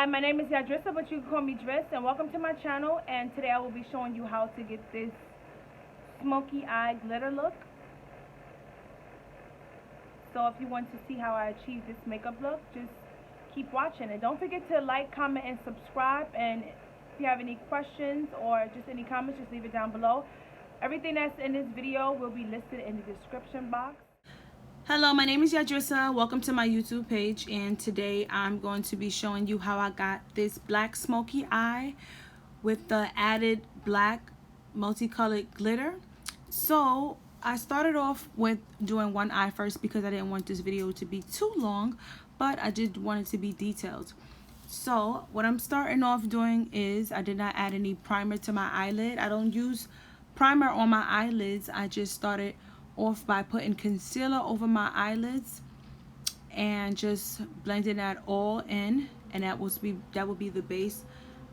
Hi, my name is Yadrissa, but you can call me Driss, and welcome to my channel. And today I will be showing you how to get this smoky eye glitter look. So if you want to see how I achieve this makeup look, just keep watching. And don't forget to like, comment, and subscribe. And if you have any questions or just any comments, just leave it down below. Everything that's in this video will be listed in the description box. Hello, my name is Yadrissa. Welcome to my YouTube page, and today I'm going to be showing you how I got this black smoky eye with the added black multicolored glitter. So I started off with doing one eye first because I didn't want this video to be too long, but I did want it to be detailed. So what I'm starting off doing is I did not add any primer to my eyelid. I don't use primer on my eyelids. I just started off by putting concealer over my eyelids and just blending that all in, and that will be the base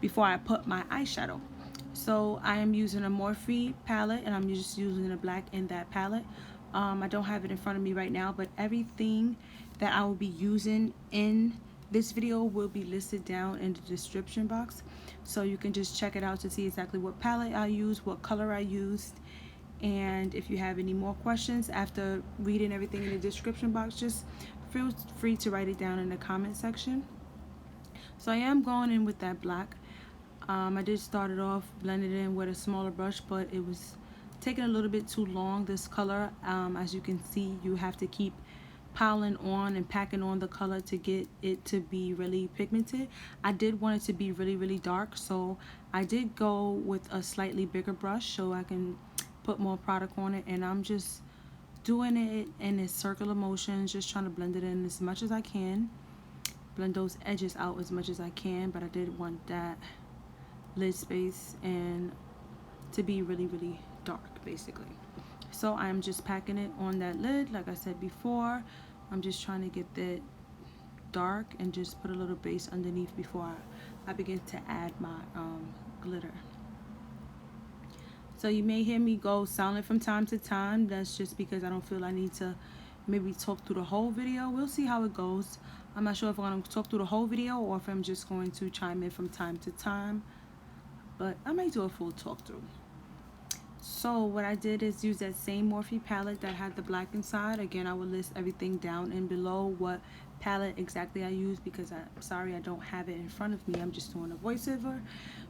before I put my eyeshadow. So I am using a Morphe palette, and I'm just using the black in that palette. I don't have it in front of me right now, but everything that I will be using in this video will be listed down in the description box, so you can just check it out to see exactly what palette I used, what color I used. And if you have any more questions after reading everything in the description box, just feel free to write it down in the comment section. So I am going in with that black. I did start it off blending in with a smaller brush, but it was taking a little bit too long. This color, as you can see, you have to keep piling on and packing on the color to get it to be really pigmented. I did want it to be really dark, so I did go with a slightly bigger brush so I can put more product on it, and I'm just doing it in a circular motions, just trying to blend it in as much as I can, blend those edges out as much as I can. But I did want that lid space and to be really dark basically. So I'm just packing it on that lid like I said before. I'm just trying to get that dark and just put a little base underneath before I begin to add my glitter. So you may hear me go silent from time to time. That's just because I don't feel I need to maybe talk through the whole video. We'll see how it goes. I'm not sure if I'm going to talk through the whole video or if I'm just going to chime in from time to time, but I may do a full talk through. So what I did is use that same Morphe palette that had the black inside. Again, I will list everything down and below what palette exactly I used, because I'm sorry I don't have it in front of me. I'm just doing a voiceover.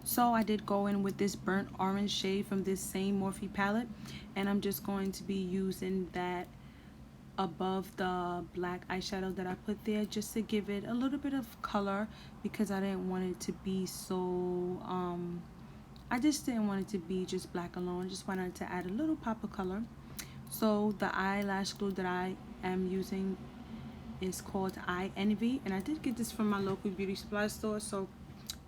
So I did go in with this burnt orange shade from this same Morphe palette, and I'm just going to be using that above the black eyeshadow that I put there, just to give it a little bit of color, because I didn't want it to be so I just didn't want it to be just black alone. I just wanted to add a little pop of color. So the eyelash glue that I am using is called Eye Envy, and I did get this from my local beauty supply store, so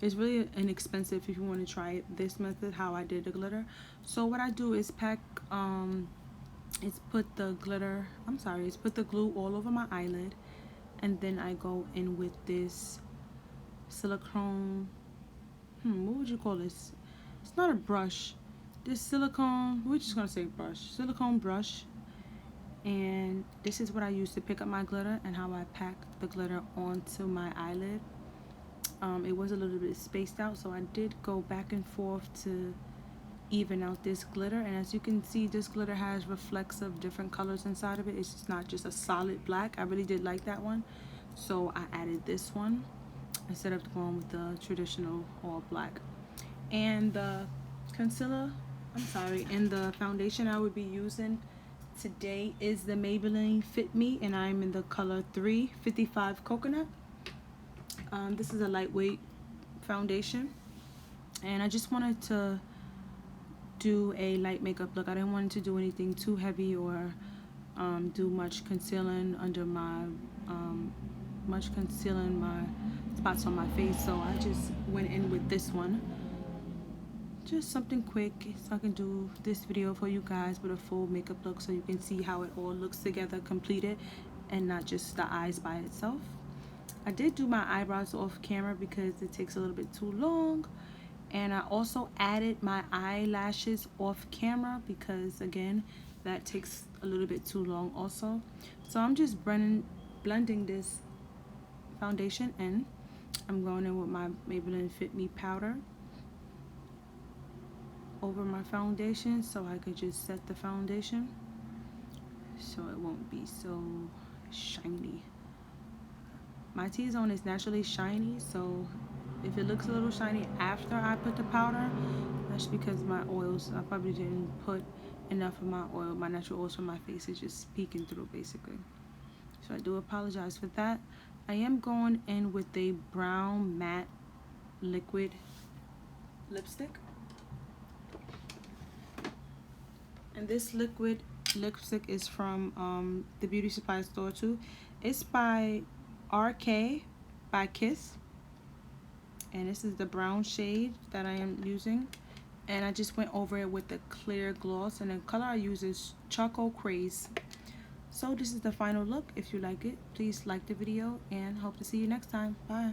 it's really inexpensive if you want to try it this method, how I did the glitter. So what I do is put the glue all over my eyelid, and then I go in with this silicone, what would you call this? It's not a brush. This silicone, we're just gonna say brush, silicone brush. And this is what I use to pick up my glitter and how I pack the glitter onto my eyelid. It was a little bit spaced out, so I did go back and forth to even out this glitter. And as you can see, this glitter has reflects of different colors inside of it. It's just not just a solid black. I really did like that one, so I added this one instead of going with the traditional all black. And the concealer, and the foundation I would be using today is the Maybelline Fit Me, and I'm in the color 355 Coconut. This is a lightweight foundation, and I just wanted to do a light makeup look. I didn't want to do anything too heavy or do much concealing under my spots on my face, so I just went in with this one. Just something quick so I can do this video for you guys with a full makeup look, so you can see how it all looks together completed and not just the eyes by itself. I did do my eyebrows off camera because it takes a little bit too long, and I also added my eyelashes off camera because again that takes a little bit too long also. So I'm just blending this foundation in. I'm going in with my Maybelline Fit Me powder over my foundation so I could just set the foundation so it won't be so shiny. My T-zone is naturally shiny, so if it looks a little shiny after I put the powder, that's because my oils, I probably didn't put enough of my oil, my natural oils from my face is just peeking through basically. So I do apologize for that. I am going in with a brown matte liquid lipstick. And this liquid lipstick is from the beauty supply store too. It's by RK by Kiss. And this is the brown shade that I am using. And I just went over it with the clear gloss. And the color I use is Charcoal Crease. So this is the final look. If you like it, please like the video and hope to see you next time. Bye.